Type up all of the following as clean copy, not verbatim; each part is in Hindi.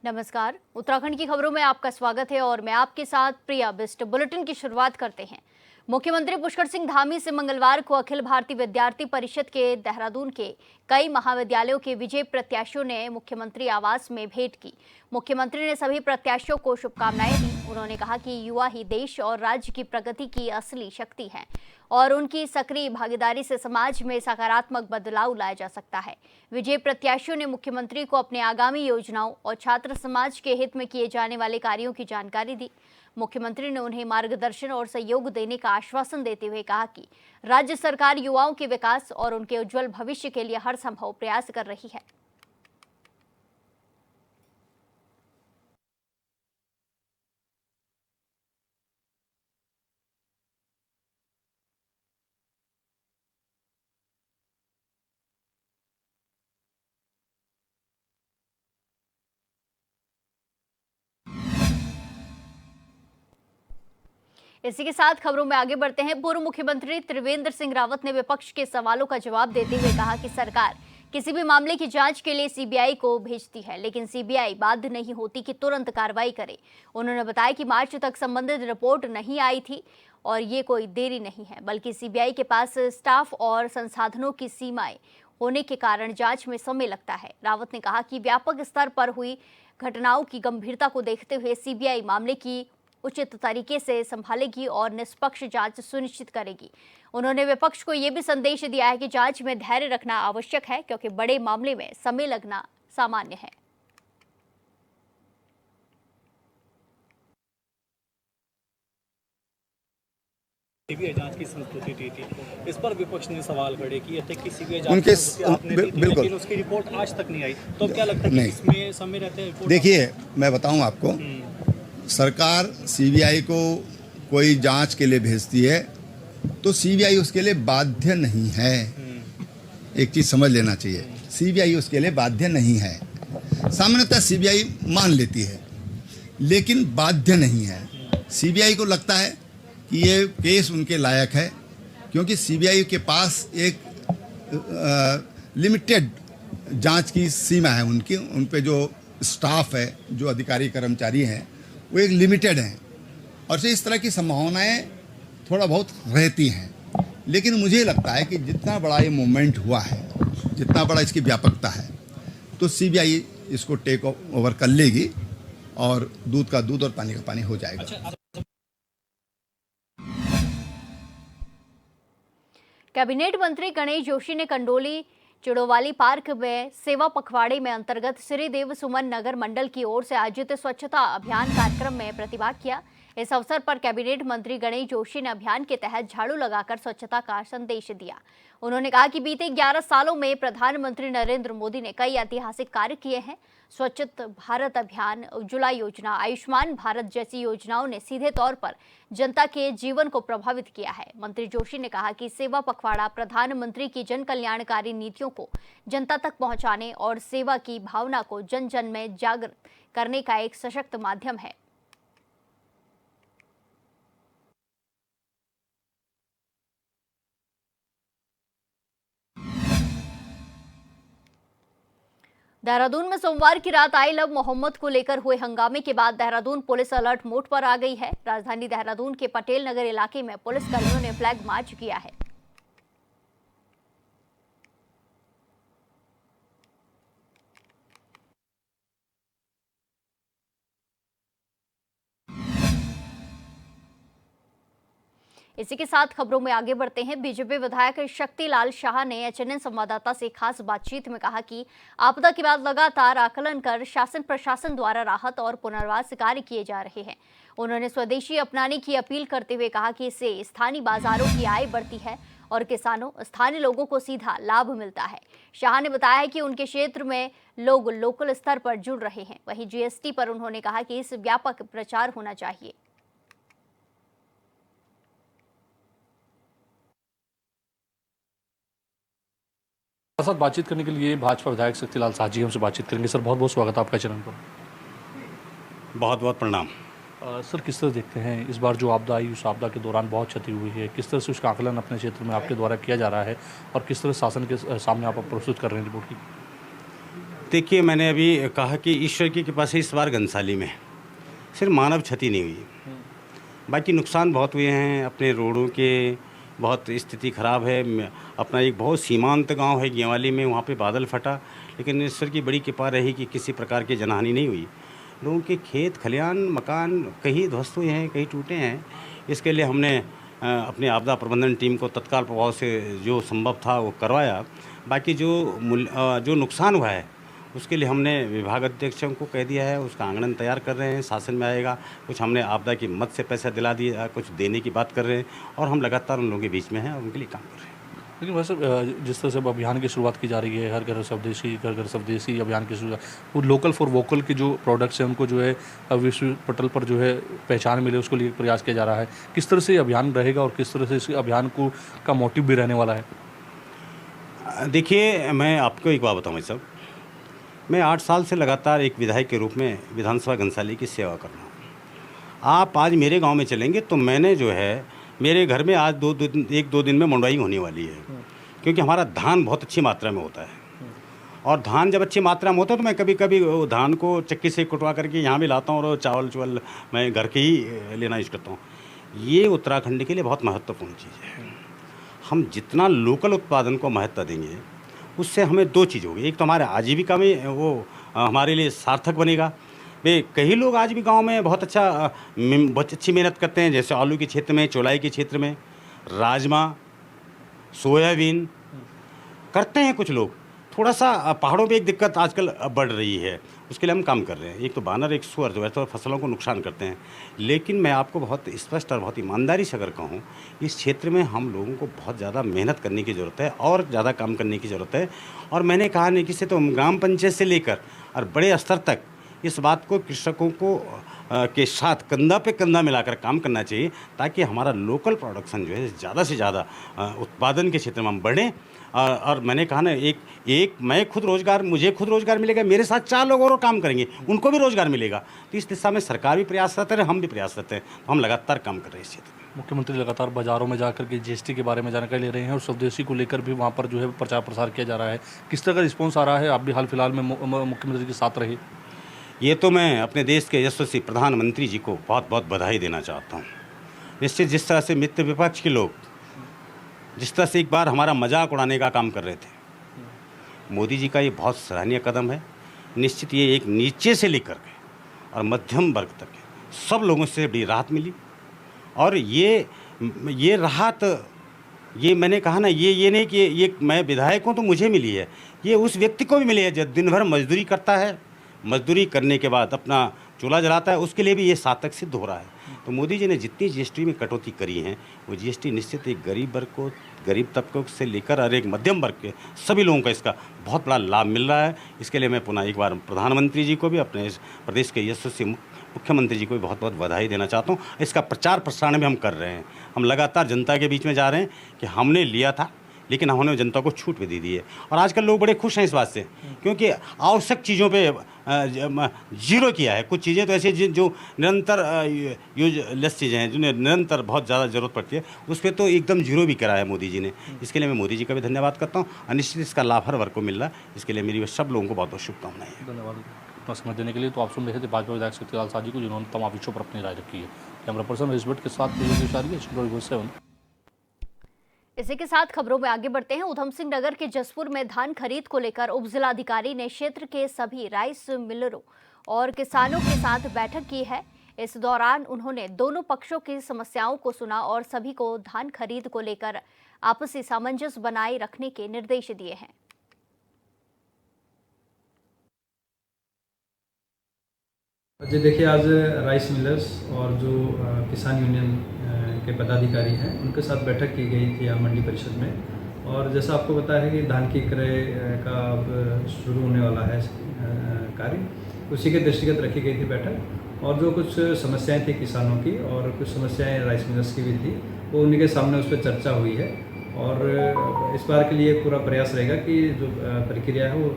नमस्कार। उत्तराखंड की खबरों में आपका स्वागत है और मैं आपके साथ प्रिया बिस्ट। बुलेटिन की शुरुआत करते हैं। मुख्यमंत्री पुष्कर सिंह धामी से मंगलवार को अखिल भारतीय विद्यार्थी परिषद के देहरादून के कई महाविद्यालयों के विजयी प्रत्याशियों ने मुख्यमंत्री आवास में भेंट की। मुख्यमंत्री ने सभी प्रत्याशियों को शुभकामनाएं दी। उन्होंने कहा कि युवा ही देश और राज्य की प्रगति की असली शक्ति हैं और उनकी सक्रिय भागीदारी से समाज में सकारात्मक बदलाव लाया जा सकता है। विजयी प्रत्याशियों ने मुख्यमंत्री को अपने आगामी योजनाओं और छात्र समाज के हित में किए जाने वाले कार्यों की जानकारी दी। मुख्यमंत्री ने उन्हें मार्गदर्शन और सहयोग देने का आश्वासन देते हुए कहा कि राज्य सरकार युवाओं के विकास और उनके उज्जवल भविष्य के लिए हर संभव प्रयास कर रही है। इसी के साथ खबरों में आगे बढ़ते हैं। पूर्व मुख्यमंत्री त्रिवेंद्र सिंह रावत ने विपक्ष के सवालों का जवाब देते हुए कहा कि सरकार किसी भी मामले की जांच के लिए सीबीआई को भेजती है, लेकिन सीबीआई बाध्य नहीं होती कि तुरंत कार्रवाई करे। उन्होंने बताया कि मार्च तक संबंधित रिपोर्ट नहीं आई थी और ये कोई देरी नहीं है, बल्कि सीबीआई के पास स्टाफ और संसाधनों की सीमाएं होने के कारण जांच में समय लगता है। रावत ने कहा कि व्यापक स्तर पर हुई घटनाओं की गंभीरता को देखते हुए सीबीआई मामले की उचित तरीके से संभालेगी और निष्पक्ष जांच सुनिश्चित करेगी। उन्होंने विपक्ष को यह भी संदेश दिया है कि जांच में धैर्य रखना आवश्यक है, क्योंकि बड़े मामले में समय लगना सामान्य है। सीबीआई जांच की संस्तुति दी थी, इस पर विपक्ष ने सवाल खड़े किए थे कि सीबीआई जांच आपने दी थी, लेकिन उसकी रिपोर्ट आज तक नहीं आई। तो क्या लगता है कि इसमें समय रहते हैं? देखिए, मैं बताऊं आपको, सरकार सीबीआई को कोई जांच के लिए भेजती है तो सीबीआई उसके लिए बाध्य नहीं है। एक चीज समझ लेना चाहिए, सीबीआई उसके लिए बाध्य नहीं है। सामान्यतः सीबीआई मान लेती है लेकिन बाध्य नहीं है। सीबीआई को लगता है कि ये केस उनके लायक है, क्योंकि सीबीआई के पास एक लिमिटेड जांच की सीमा है। उनकी उन पे जो स्टाफ है, जो अधिकारी कर्मचारी हैं, वो एक लिमिटेड हैं और इस तरह की संभावनाएं थोड़ा बहुत रहती हैं। लेकिन मुझे लगता है कि जितना बड़ा ये मूवमेंट हुआ है, जितना बड़ा इसकी व्यापकता है, तो सीबीआई इसको टेक ओवर कर लेगी और दूध का दूध और पानी का पानी हो जाएगा। कैबिनेट मंत्री गणेश जोशी ने कंडोली चिड़ोवाली पार्क में सेवा पखवाड़े में अंतर्गत श्री देव सुमन नगर मंडल की ओर से आयोजित स्वच्छता अभियान कार्यक्रम में प्रतिभाग किया। इस अवसर पर कैबिनेट मंत्री गणेश जोशी ने अभियान के तहत झाड़ू लगाकर स्वच्छता का संदेश दिया। उन्होंने कहा कि बीते 11 सालों में प्रधानमंत्री नरेंद्र मोदी ने कई ऐतिहासिक कार्य किए हैं। स्वच्छ भारत अभियान, उज्ज्वला योजना, आयुष्मान भारत जैसी योजनाओं ने सीधे तौर पर जनता के जीवन को प्रभावित किया है। मंत्री जोशी ने कहा कि सेवा पखवाड़ा प्रधानमंत्री की जन कल्याणकारी नीतियों को जनता तक पहुंचाने और सेवा की भावना को जन जन में जागृत करने का एक सशक्त माध्यम है। देहरादून में सोमवार की रात आई लव मोहम्मद को लेकर हुए हंगामे के बाद देहरादून पुलिस अलर्ट मोड पर आ गई है। राजधानी देहरादून के पटेल नगर इलाके में पुलिस कर्मियों ने फ्लैग मार्च किया है। इसी के साथ खबरों में आगे बढ़ते हैं। बीजेपी विधायक शक्तिलाल शाह ने एचएनएन संवाददाता से खास बातचीत में कहा कि आपदा के बाद लगातार आकलन कर शासन प्रशासन द्वारा राहत और पुनर्वास कार्य किए जा रहे हैं। उन्होंने स्वदेशी अपनाने की अपील करते हुए कहा कि इससे स्थानीय बाजारों की आय बढ़ती है और किसानों, स्थानीय लोगों को सीधा लाभ मिलता है। शाह ने बताया कि उनके क्षेत्र में लोग लोकल स्तर पर जुड़ रहे हैं। वहीं जीएसटी पर उन्होंने कहा कि इस व्यापक प्रचार होना चाहिए। साथ बातचीत करने के लिए भाजपा विधायक शक्तिलाल शाह जी हमसे बातचीत करेंगे। सर, बहुत बहुत स्वागत है आपका चैनल पर। बहुत बहुत प्रणाम। सर, किस तरह देखते हैं इस बार जो आपदा आई, उस आपदा के दौरान बहुत क्षति हुई है, किस तरह से उसका आकलन अपने क्षेत्र में आपके द्वारा किया जा रहा है और किस तरह शासन के सामने आप प्रस्तुत कर रहे हैं रिपोर्ट की? देखिए, मैंने अभी कहा कि ईश्वर की कृपा से इस बार घनसाली में सिर्फ मानव क्षति नहीं हुई, बाकी नुकसान बहुत हुए हैं। अपने रोडों के बहुत स्थिति ख़राब है। अपना एक बहुत सीमांत गांव है गेवाली में, वहाँ पे बादल फटा, लेकिन ईश्वर की बड़ी कृपा रही कि किसी प्रकार की जनहानि नहीं हुई। लोगों के खेत खलिहान मकान कहीं ध्वस्त हुए हैं, कहीं टूटे हैं। इसके लिए हमने अपनी आपदा प्रबंधन टीम को तत्काल प्रभाव से जो संभव था वो करवाया। बाकी जो नुकसान हुआ है उसके लिए हमने विभाग अध्यक्षों को कह दिया है, उसका आंकड़न तैयार कर रहे हैं, शासन में आएगा। कुछ हमने आपदा की मद से पैसा दिला दिया, कुछ देने की बात कर रहे हैं और हम लगातार उन लोगों के बीच में हैं और उनके लिए काम कर रहे हैं। लेकिन वैसे जिस तरह से अब अभियान की शुरुआत की जा रही है, हर घर स्वदेशी घर घर स्वदेशी अभियान की शुरुआत, वो लोकल फॉर वोकल के जो प्रोडक्ट्स हैं उनको जो है विश्व पटल पर जो है पहचान मिले, उसको लिए प्रयास किया जा रहा है। किस तरह से ये अभियान रहेगा और किस तरह से इस अभियान को का मोटिव भी रहने वाला है? देखिए, मैं आपको एक बात बताऊँ भाई साहब, मैं 8 साल से लगातार एक विधायक के रूप में विधानसभा घनसाली की सेवा कर रहा हूँ। आप आज मेरे गांव में चलेंगे तो मैंने जो है मेरे घर में आज 1-2 दिन में मंडवाई होने वाली है, क्योंकि हमारा धान बहुत अच्छी मात्रा में होता है। और धान जब अच्छी मात्रा में होता है तो मैं कभी कभी वो धान को चक्की से कुटवा करके यहाँ भी लाता हूँ और चावल मैं घर के ही लेना यूज़ करता हूँ। ये उत्तराखंड के लिए बहुत महत्वपूर्ण चीज़ है। हम जितना लोकल उत्पादन को महत्व देंगे उससे हमें 2 चीज़ होगी। एक तो हमारे आजीविका में वो हमारे लिए सार्थक बनेगा। वे कई लोग आज भी गांव में बहुत अच्छी मेहनत करते हैं, जैसे आलू के क्षेत्र में, चौलाई के क्षेत्र में, राजमा, सोयाबीन करते हैं कुछ लोग। थोड़ा सा पहाड़ों पे एक दिक्कत आजकल बढ़ रही है, उसके लिए हम काम कर रहे हैं। एक तो बानर, एक सुअर जो है तो फसलों को नुकसान करते हैं। लेकिन मैं आपको बहुत स्पष्ट और बहुत ईमानदारी से अगर कहूँ, इस क्षेत्र में हम लोगों को बहुत ज़्यादा मेहनत करने की ज़रूरत है और ज़्यादा काम करने की ज़रूरत है। और मैंने कहा नहीं कि से तो ग्राम पंचायत से लेकर और बड़े स्तर तक इस बात को कृषकों को के साथ कंधा पे कंधा मिलाकर काम करना चाहिए, ताकि हमारा लोकल प्रोडक्शन जो है ज़्यादा से ज़्यादा उत्पादन के क्षेत्र में हम बढ़ें। और मैंने कहा ना, मुझे खुद रोज़गार मिलेगा, मेरे साथ 4 लोग और काम करेंगे, उनको भी रोज़गार मिलेगा। तो इस दिशा में सरकार भी प्रयासरत है, हम भी प्रयासरत हैं। तो हम लगातार काम कर रहे हैं इस क्षेत्र में। मुख्यमंत्री लगातार बाज़ारों में जाकर के जीएसटी के बारे में जानकारी ले रहे हैं और स्वदेशी को लेकर भी वहाँ पर जो है प्रचार प्रसार किया जा रहा है। किस तरह का रिस्पॉन्स आ रहा है? आप भी हाल फिलहाल में मुख्यमंत्री के साथ रहे। ये तो मैं अपने देश के यशस्वी प्रधानमंत्री जी को बहुत बहुत बधाई देना चाहता हूँ। निश्चित जिस तरह से मित्र विपक्ष के लोग जिस तरह से एक बार हमारा मजाक उड़ाने का काम कर रहे थे, मोदी जी का ये बहुत सराहनीय कदम है। निश्चित ये एक नीचे से लेकर के और मध्यम वर्ग तक सब लोगों से बड़ी राहत मिली। और ये राहत, ये मैंने कहा ना, ये नहीं कि ये मैं विधायक हूँ तो मुझे मिली है, ये उस व्यक्ति को भी मिली है जो दिन भर मजदूरी करता है, मजदूरी करने के बाद अपना चूल्हा जलाता है, उसके लिए भी ये सार्थक सिद्ध हो रहा है। तो मोदी जी ने जितनी जीएसटी में कटौती करी है, वो जीएसटी निश्चित एक गरीब तबकों से लेकर और एक मध्यम वर्ग के सभी लोगों को इसका बहुत बड़ा लाभ मिल रहा है। इसके लिए मैं पुनः एक बार प्रधानमंत्री जी को भी, अपने इस प्रदेश के यशस्वी मुख्यमंत्री जी को भी बहुत बहुत बधाई देना चाहता हूँ। इसका प्रचार प्रसारण भी हम कर रहे हैं। हम लगातार जनता के बीच में जा रहे हैं कि हमने लिया था, लेकिन हमने जनता को छूट भी दे दी है। और आजकल लोग बड़े खुश हैं इस बात से, क्योंकि आवश्यक चीज़ों पे जीरो किया है। कुछ चीज़ें तो ऐसी जो निरंतर यूजलेस चीज़ें हैं, जिन्हें निरंतर बहुत ज़्यादा ज़रूरत पड़ती है, उस पर तो एकदम जीरो भी कराया है मोदी जी ने। इसके लिए मैं मोदी जी का भी धन्यवाद करता हूँ। और निश्चित इसका लाभ हर वर्ग को मिल रहा है। इसके लिए मेरी सब लोगों को बहुत बहुत शुभकामनाएं हैं। धन्यवाद अपना समय देने के लिए। तो आप सुन रहे थे भाजपा विधायक शक्तिलाल साजी को, जिन्होंने तमाम विषयों पर अपनी राय रखी है। कैमरा पर्सन रिजबर्ट के साथ इसी के साथ खबरों में आगे बढ़ते हैं। उधम सिंह नगर के जसपुर में धान खरीद को लेकर उप जिलाधिकारी ने क्षेत्र के सभी राइस मिलरों और किसानों के साथ बैठक की है। इस दौरान उन्होंने दोनों पक्षों की समस्याओं को सुना और सभी को धान खरीद को लेकर आपसी सामंजस्य बनाए रखने के निर्देश दिए हैं। जी देखिए, आज राइस मिलर्स और जो किसान यूनियन के पदाधिकारी हैं उनके साथ बैठक की गई थी यहाँ मंडी परिषद में। और जैसा आपको पता है कि धान की क्रय का अब शुरू होने वाला है कार्य, उसी के दृष्टिगत रखी गई थी बैठक। और जो कुछ समस्याएं थी किसानों की और कुछ समस्याएं राइस मिलर्स की भी थी, वो उन्हीं के सामने उस पर चर्चा हुई है। और इस बार के लिए पूरा प्रयास रहेगा कि जो प्रक्रिया है वो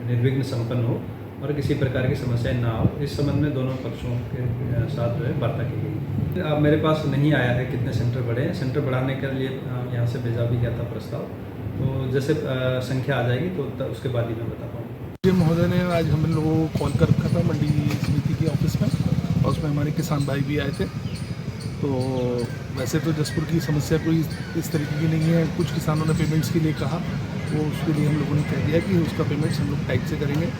निर्विघ्न संपन्न हो और किसी प्रकार की समस्याएं ना हो। इस संबंध में दोनों पक्षों के साथ जो है वार्ता की गई। अब मेरे पास नहीं आया है कितने सेंटर बढ़े हैं। सेंटर बढ़ाने के लिए यहाँ से भेजा भी गया था प्रस्ताव, तो जैसे संख्या आ जाएगी तो उसके बाद ही मैं बता पाऊँगा। महोदय ने आज हम लोगों को कॉल कर रखा था मंडी समिति के ऑफिस में, और उसमें हमारे किसान भाई भी आए थे। तो वैसे तो जसपुर की समस्या कोई इस तरीके की नहीं है। कुछ किसानों ने पेमेंट्स के लिए कहा, वो उसके लिए हम लोगों ने कह दिया कि उसका पेमेंट्स हम लोग टाइप से करेंगे।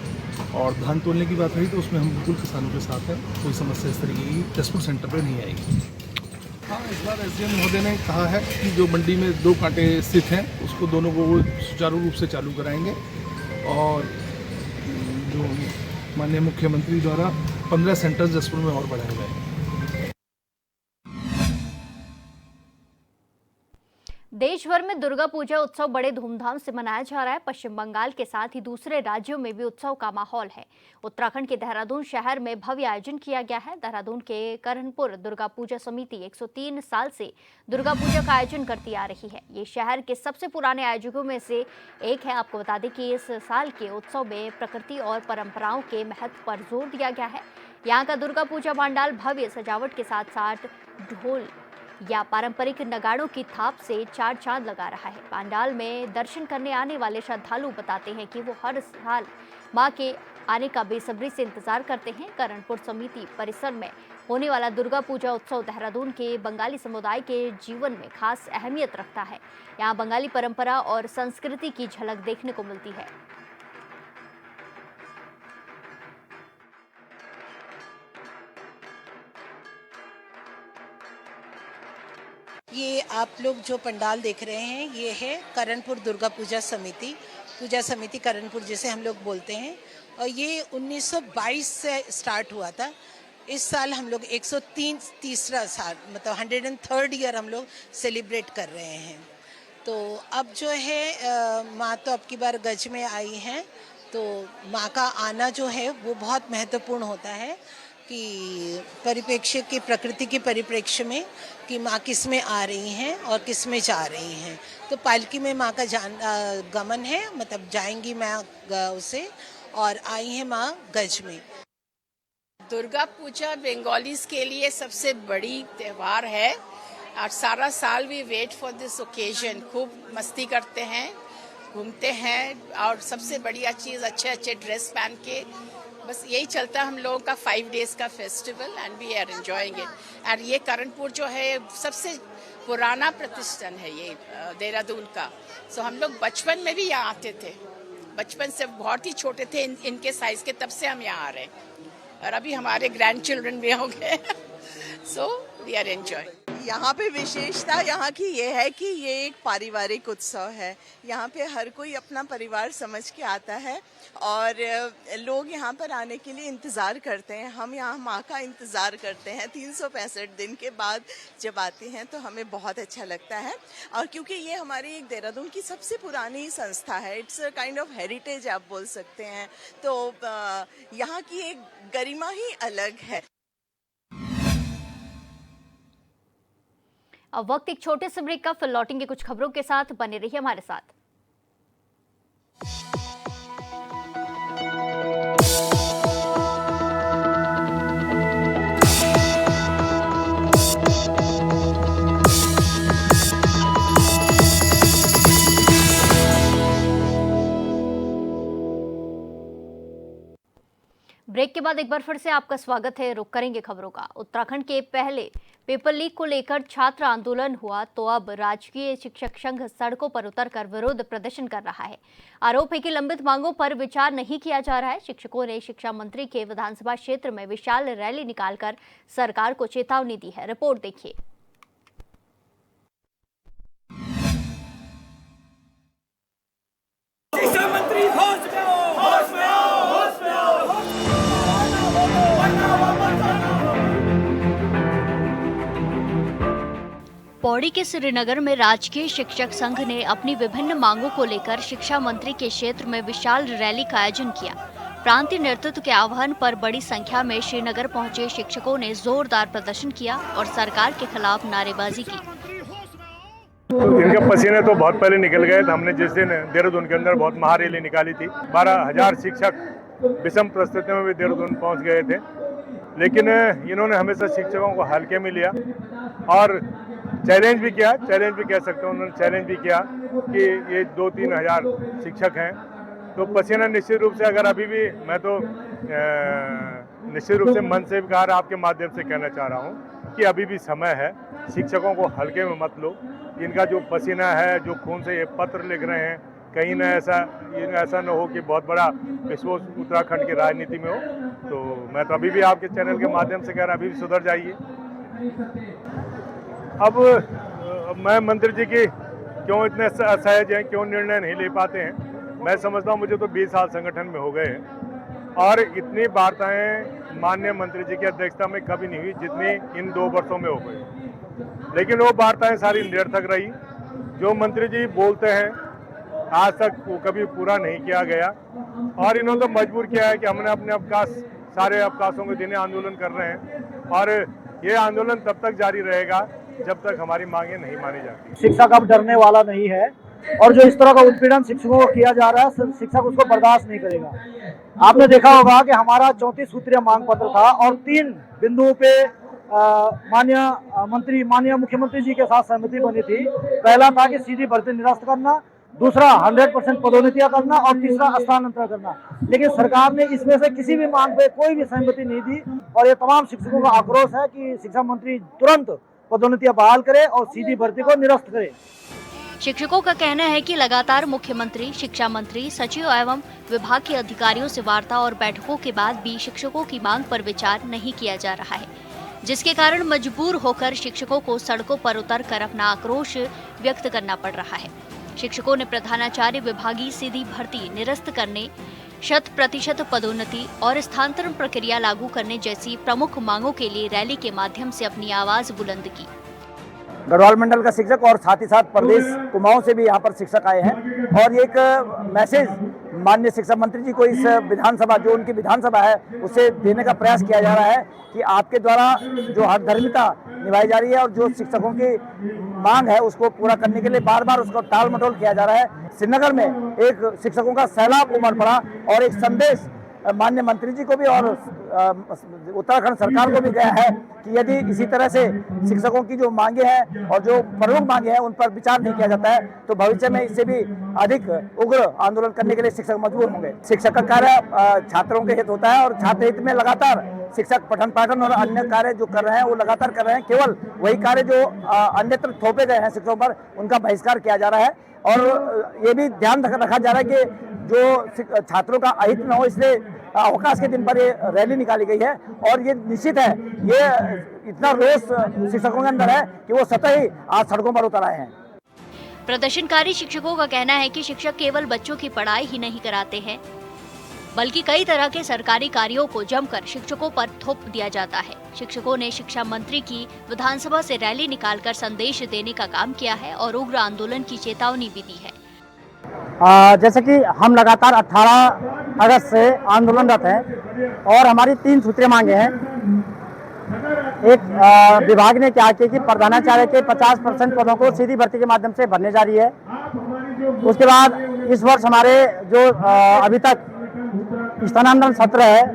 और धान तोलने की बात रही तो उसमें हम बिल्कुल किसानों के साथ हैं, कोई समस्या इस तरीके की जसपुर सेंटर पर नहीं आएगी। हाँ, इस बार एसडीएम महोदय ने कहा है कि जो मंडी में 2 कांटे स्थित हैं उसको दोनों को वो सुचारू रूप से चालू कराएंगे, और जो माननीय मुख्यमंत्री द्वारा 15 सेंटर जसपुर में और बढ़ाए गए। देश भर में दुर्गा पूजा उत्सव बड़े धूमधाम से मनाया जा रहा है। पश्चिम बंगाल के साथ ही दूसरे राज्यों में भी उत्सव का माहौल है। उत्तराखंड के देहरादून शहर में भव्य आयोजन किया गया है। देहरादून के करनपुर दुर्गा पूजा समिति 103 साल से दुर्गा पूजा का आयोजन करती आ रही है। ये शहर के सबसे पुराने आयोजकों में से एक है। आपको बता दें कि इस साल के उत्सव में प्रकृति और परंपराओं के महत्व पर जोर दिया गया है। यहाँ का दुर्गा पूजा पंडाल भव्य सजावट के साथ साथ ढोल या पारंपरिक नगाड़ों की थाप से चार चांद लगा रहा है। पंडाल में दर्शन करने आने वाले श्रद्धालु बताते हैं कि वो हर साल मां के आने का बेसब्री से इंतजार करते हैं। करनपुर समिति परिसर में होने वाला दुर्गा पूजा उत्सव देहरादून के बंगाली समुदाय के जीवन में खास अहमियत रखता है। यहाँ बंगाली परंपरा और संस्कृति की झलक देखने को मिलती है। ये आप लोग जो पंडाल देख रहे हैं ये है करनपुर दुर्गा पूजा समिति करनपुर जिसे हम लोग बोलते हैं, और ये 1922 से स्टार्ट हुआ था। इस साल हम लोग 103 साल मतलब 103rd ईयर हम लोग सेलिब्रेट कर रहे हैं। तो अब जो है माँ तो अब की बार गज में आई हैं, तो माँ का आना जो है वो बहुत महत्वपूर्ण होता है कि परिप्रेक्ष्य की प्रकृति के परिप्रेक्ष्य में कि माँ किस में आ रही हैं और किस में जा रही हैं। तो पालकी में माँ का गमन है, मतलब जाएंगी माँ उसे, और आई है माँ गज में। दुर्गा पूजा बंगालीज के लिए सबसे बड़ी त्यौहार है और सारा साल we wait for this occasion. खूब मस्ती करते हैं, घूमते हैं, और सबसे बढ़िया चीज़ अच्छे अच्छे ड्रेस पहन के बस यही चलता है हम लोगों का 5 डेज का festival, and we are enjoying it. और ये करनपुर जो है सबसे पुराना प्रतिष्ठान है ये देहरादून का। सो हम लोग बचपन में भी यहाँ आते थे, बचपन से बहुत ही छोटे थे इनके साइज के, तब से हम यहाँ आ रहे हैं, और अभी हमारे ग्रैंड चिल्ड्रन भी हो गए। So we are enjoying. यहाँ पे विशेषता यहाँ की ये है कि ये एक पारिवारिक उत्सव है। यहाँ पे हर कोई अपना परिवार समझ के आता है, और लोग यहाँ पर आने के लिए इंतज़ार करते हैं। हम यहाँ माँ का इंतज़ार करते हैं 365 दिन के बाद जब आते हैं, तो हमें बहुत अच्छा लगता है। और क्योंकि ये हमारी एक देहरादून की सबसे पुरानी संस्था है, it's a kind of heritage आप बोल सकते हैं, तो यहाँ की एक गरिमा ही अलग है। अब वक्त एक छोटे से ब्रेक का, फिर लौटेंगे कुछ खबरों के साथ। बने रहिए हमारे साथ। ब्रेक के बाद एक बार फिर से आपका स्वागत है। रुक करेंगे खबरों का। उत्तराखंड के पहले पेपर लीक को लेकर छात्र आंदोलन हुआ, तो अब राजकीय शिक्षक संघ सड़कों पर उतरकर विरोध प्रदर्शन कर रहा है। आरोप है कि लंबित मांगों पर विचार नहीं किया जा रहा है। शिक्षकों ने शिक्षा मंत्री के विधानसभा क्षेत्र में विशाल रैली निकालकर सरकार को चेतावनी दी है। रिपोर्ट देखिए। शिक्षा मंत्री होश में आओ, होश में आओ, होश में आओ। पौड़ी के श्रीनगर में राजकीय शिक्षक संघ ने अपनी विभिन्न मांगों को लेकर शिक्षा मंत्री के क्षेत्र में विशाल रैली का आयोजन किया। प्रांतीय नेतृत्व के आह्वान पर बड़ी संख्या में श्रीनगर पहुंचे शिक्षकों ने जोरदार प्रदर्शन किया और सरकार के खिलाफ नारेबाजी की। तो इनके पसीने तो बहुत पहले निकल गए थे। हमने जिस दिन देहरादून के अंदर बहुत महारैली निकाली थी, 12,000 शिक्षक विषम परिस्थितियों में भी देहरादून पहुंच गए थे, लेकिन इन्होंने हमेशा शिक्षकों को हल्के में लिया और चैलेंज भी कह सकते हैं, उन्होंने चैलेंज भी किया कि ये 2-3 हज़ार शिक्षक हैं तो पसीना निश्चित रूप से, अगर अभी भी मैं तो निश्चित रूप से मन से भी कहा, आपके माध्यम से कहना चाह रहा हूँ कि अभी भी समय है, शिक्षकों को हल्के में मत लो। इनका जो पसीना है, जो खून से ये पत्र लिख रहे हैं, कहीं ना ऐसा न हो कि बहुत बड़ा विस्फोट उत्तराखंड की राजनीति में हो। तो मैं तो अभी भी आपके चैनल के माध्यम से कह रहा, अभी भी सुधर जाइए। अब मैं मंत्री जी की क्यों इतने असहज हैं, क्यों निर्णय नहीं ले पाते हैं, मैं समझता हूँ मुझे तो 20 साल संगठन में हो गए हैं और इतनी वार्ताएं माननीय मंत्री जी की अध्यक्षता में कभी नहीं हुई जितनी इन 2 वर्षों में हो गई। लेकिन वो वार्ताएं सारी निरर्थक रही। जो मंत्री जी बोलते हैं आज तक वो कभी पूरा नहीं किया गया और इन्होंने तो मजबूर किया है कि हमने अपने अवकाश, सारे अवकाशों के दिन आंदोलन कर रहे हैं और ये आंदोलन तब तक जारी रहेगा जब तक हमारी मांगे नहीं मानी जाती। शिक्षक अब डरने वाला नहीं है और जो इस तरह का उत्पीड़न शिक्षकों को किया जा रहा है, शिक्षक उसको बर्दाश्त नहीं करेगा। आपने देखा होगा कि हमारा 34 सूत्रीय मांग पत्र था और 3 बिंदुओं पे माननीय मुख्यमंत्री जी के साथ सहमति बनी थी। पहला था कि सीधी भर्ती निरस्त करना, दूसरा 100% पदोन्नतियां करना और तीसरा स्थानांतरण करना। लेकिन सरकार ने इसमें से किसी भी मांग पे कोई भी सहमति नहीं दी और ये तमाम शिक्षकों का आक्रोश है कि शिक्षा मंत्री तुरंत पदोन्नतियां बहाल करे और सीधी भर्ती को निरस्त करे। शिक्षकों का कहना है कि लगातार मुख्यमंत्री, शिक्षा मंत्री, सचिव एवं विभाग के अधिकारियों से वार्ता और बैठकों के बाद भी शिक्षकों की मांग पर विचार नहीं किया जा रहा है, जिसके कारण मजबूर होकर शिक्षकों को सड़कों पर उतरकर अपना आक्रोश व्यक्त करना पड़ रहा है। शिक्षकों ने प्रधानाचार्य विभागीय सीधी भर्ती निरस्त करने, 100% पदोन्नति और स्थानांतरण प्रक्रिया लागू करने जैसी प्रमुख मांगों के लिए रैली के माध्यम से अपनी आवाज बुलंद की। गढ़वाल मंडल का शिक्षक और साथ ही साथ प्रदेश कुमाऊं से भी यहाँ पर शिक्षक आए हैं और एक मैसेज माननीय शिक्षा मंत्री जी को इस विधानसभा, जो उनकी विधानसभा है, उसे देने का प्रयास किया जा रहा है कि आपके द्वारा जो हकधर्मिता निभाई जा रही है और जो शिक्षकों की मांग है उसको पूरा करने के लिए बार बार उसको टाल मटोल किया जा रहा है। श्रीनगर में एक शिक्षकों का सैलाब उमड़ पड़ा और एक संदेश माननीय मंत्री जी को भी और उत्तराखंड सरकार को भी गया है कि यदि इसी तरह से शिक्षकों की जो मांगे हैं और जो प्रमुख मांगे हैं उन पर विचार नहीं किया जाता है तो भविष्य में इससे भी अधिक उग्र आंदोलन करने के लिए शिक्षक मजबूर होंगे। शिक्षक का कार्य छात्रों के हित होता है और छात्र हित में लगातार शिक्षक पठन पाठन और अन्य कार्य जो कर रहे हैं वो लगातार कर रहे हैं। केवल वही कार्य जो अन्यत्र थोपे गए हैं शिक्षकों पर, उनका बहिष्कार किया जा रहा है और ये भी ध्यान रखा जा रहा है कि जो छात्रों का अहित न हो, इसलिए अवकाश के दिन पर ये रैली निकाली गई है और ये निश्चित है, ये इतना रोष शिक्षकों के अंदर है कि वो स्वतः ही आज सड़कों पर उतर आए हैं। प्रदर्शनकारी शिक्षकों का कहना है कि शिक्षक केवल बच्चों की पढ़ाई ही नहीं कराते हैं, बल्कि कई तरह के सरकारी कार्यों को जमकर शिक्षकों पर थोप दिया जाता है। शिक्षकों ने शिक्षा मंत्री की विधानसभा से रैली निकालकर संदेश देने का काम किया है और उग्र आंदोलन की चेतावनी भी दी है। जैसे कि हम लगातार 18 अगस्त से आंदोलनरत हैं और हमारी 3 सूत्रीय मांगे हैं। एक, विभाग ने क्या किया कि प्रधानाचार्य के 50% पदों को सीधी भर्ती के माध्यम से भरने जा रही है। उसके बाद इस वर्ष हमारे जो अभी तक स्थानांतरण सत्र है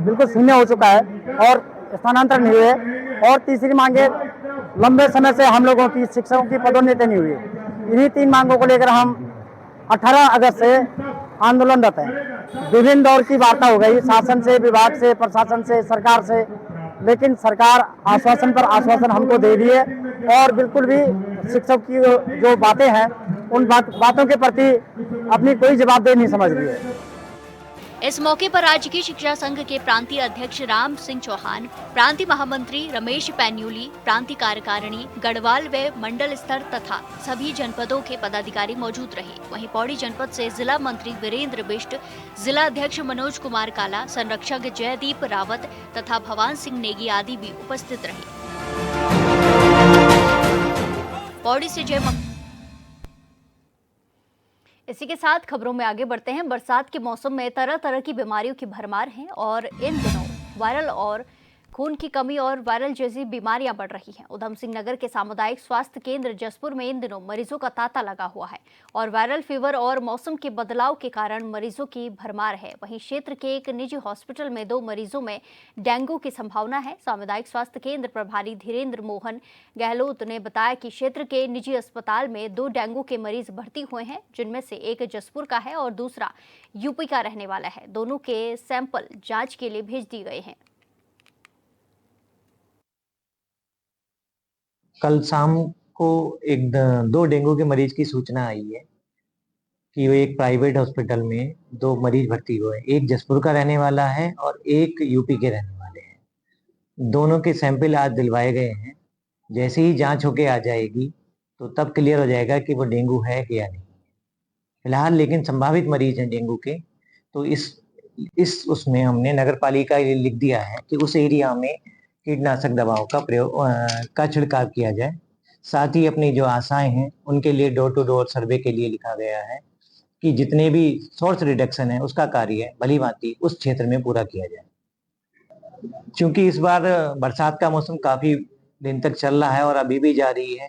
बिल्कुल शून्य हो चुका है और स्थानांतरण नहीं हुए। और तीसरी मांगे, लंबे समय से हम लोगों की शिक्षकों की पदोन्नति नहीं हुई। इन्हीं 3 मांगों को लेकर हम 18 अगस्त से आंदोलनरत हैं। विभिन्न दौर की वार्ता हो गई, शासन से, विभाग से, प्रशासन से, सरकार से, लेकिन सरकार आश्वासन पर आश्वासन हमको दे रही है और बिल्कुल भी शिक्षक की जो बातें हैं उन बातों के प्रति अपनी कोई जवाबदेही नहीं समझ रही है। इस मौके पर राज्य की शिक्षा संघ के प्रांतीय अध्यक्ष राम सिंह चौहान, प्रांतीय महामंत्री रमेश पैन्यूली, प्रांतीय कार्यकारिणी, गढ़वाल व मंडल स्तर तथा सभी जनपदों के पदाधिकारी मौजूद रहे। वहीं पौड़ी जनपद से जिला मंत्री वीरेंद्र बिष्ट, जिला अध्यक्ष मनोज कुमार काला, संरक्षक जयदीप रावत तथा भवान सिंह नेगी आदि भी उपस्थित रहे। पौड़ी से जय। इसी के साथ खबरों में आगे बढ़ते हैं। बरसात के मौसम में तरह तरह की बीमारियों की भरमार है और इन दिनों वायरल और खून की कमी और वायरल जैसी बीमारियां बढ़ रही हैं। उधम सिंह नगर के सामुदायिक स्वास्थ्य केंद्र जसपुर में इन दिनों मरीजों का तांता लगा हुआ है और वायरल फीवर और मौसम के बदलाव के कारण मरीजों की भरमार है। वहीं क्षेत्र के एक निजी हॉस्पिटल में 2 मरीजों में डेंगू की संभावना है। सामुदायिक स्वास्थ्य केंद्र प्रभारी धीरेन्द्र मोहन गहलोत ने बताया कि क्षेत्र के निजी अस्पताल में 2 डेंगू के मरीज भर्ती हुए हैं, जिनमें से एक जसपुर का है और दूसरा यूपी का रहने वाला है। दोनों के सैंपल जांच के लिए भेज दिए गए हैं। कल शाम को 2 डेंगू के मरीज की सूचना आई है कि वो एक प्राइवेट हॉस्पिटल में 2 मरीज भर्ती हुए हैं। एक जसपुर का रहने वाला है और एक यूपी के रहने वाले हैं। दोनों के सैंपल आज दिलवाए गए हैं। जैसे ही जांच होके आ जाएगी तो तब क्लियर हो जाएगा कि वो डेंगू है कि या नहीं। फिलहाल लेकिन संभावित मरीज हैं डेंगू के, तो उसमें हमने नगर पालिका ये लिख दिया है कि उस एरिया में कीटनाशक दवाओं का छिड़काव किया जाए। साथ ही अपनी जो आशाएं हैं उनके लिए डोर टू डोर सर्वे के लिए लिखा गया है कि जितने भी सोर्स रिडक्शन है उसका कार्य भली भांति उस क्षेत्र में पूरा किया जाए। क्योंकि इस बार बरसात का मौसम काफी दिन तक चल रहा है और अभी भी जारी है,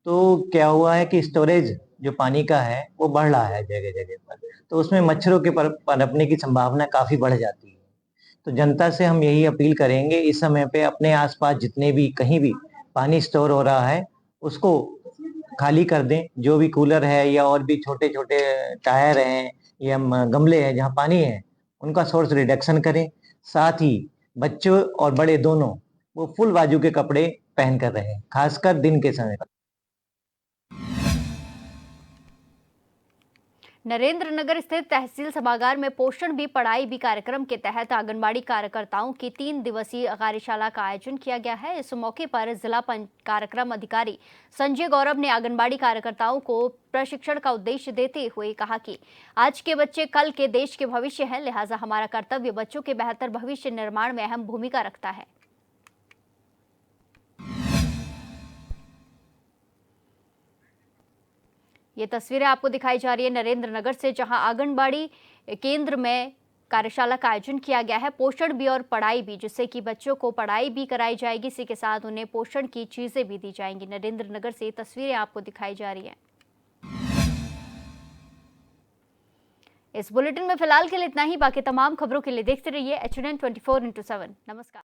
तो क्या हुआ है कि स्टोरेज जो पानी का है वो बढ़ रहा है जगह जगह पर, तो उसमें मच्छरों के पनपने की संभावना काफी बढ़ जाती है। तो जनता से हम यही अपील करेंगे, इस समय पे अपने आसपास जितने भी कहीं भी पानी स्टोर हो रहा है उसको खाली कर दें। जो भी कूलर है या और भी छोटे छोटे टायर हैं या गमले हैं जहाँ पानी है उनका सोर्स रिडक्शन करें। साथ ही बच्चों और बड़े दोनों वो फुल बाजू के कपड़े पहन कर रहें, खासकर दिन के समय पर। नरेंद्र नगर स्थित तहसील सभागार में पोषण भी पढ़ाई भी कार्यक्रम के तहत आंगनबाड़ी कार्यकर्ताओं की 3 दिवसीय कार्यशाला का आयोजन किया गया है। इस मौके पर जिला कार्यक्रम अधिकारी संजय गौरव ने आंगनबाड़ी कार्यकर्ताओं को प्रशिक्षण का उद्देश्य देते हुए कहा कि आज के बच्चे कल के देश के भविष्य हैं, लिहाजा हमारा कर्तव्य बच्चों के बेहतर भविष्य निर्माण में अहम भूमिका रखता है। ये तस्वीरें आपको दिखाई जा रही है नरेंद्र नगर से, जहां आंगनबाड़ी केंद्र में कार्यशाला का आयोजन किया गया है। पोषण भी और पढ़ाई भी, जिससे कि बच्चों को पढ़ाई भी कराई जाएगी, इसी के साथ उन्हें पोषण की चीजें भी दी जाएंगी। नरेंद्र नगर से ये तस्वीरें आपको दिखाई जा रही हैं। इस बुलेटिन में फिलहाल के लिए इतना ही। बाकी तमाम खबरों के लिए देखते रहिए HNN 24/7। नमस्कार।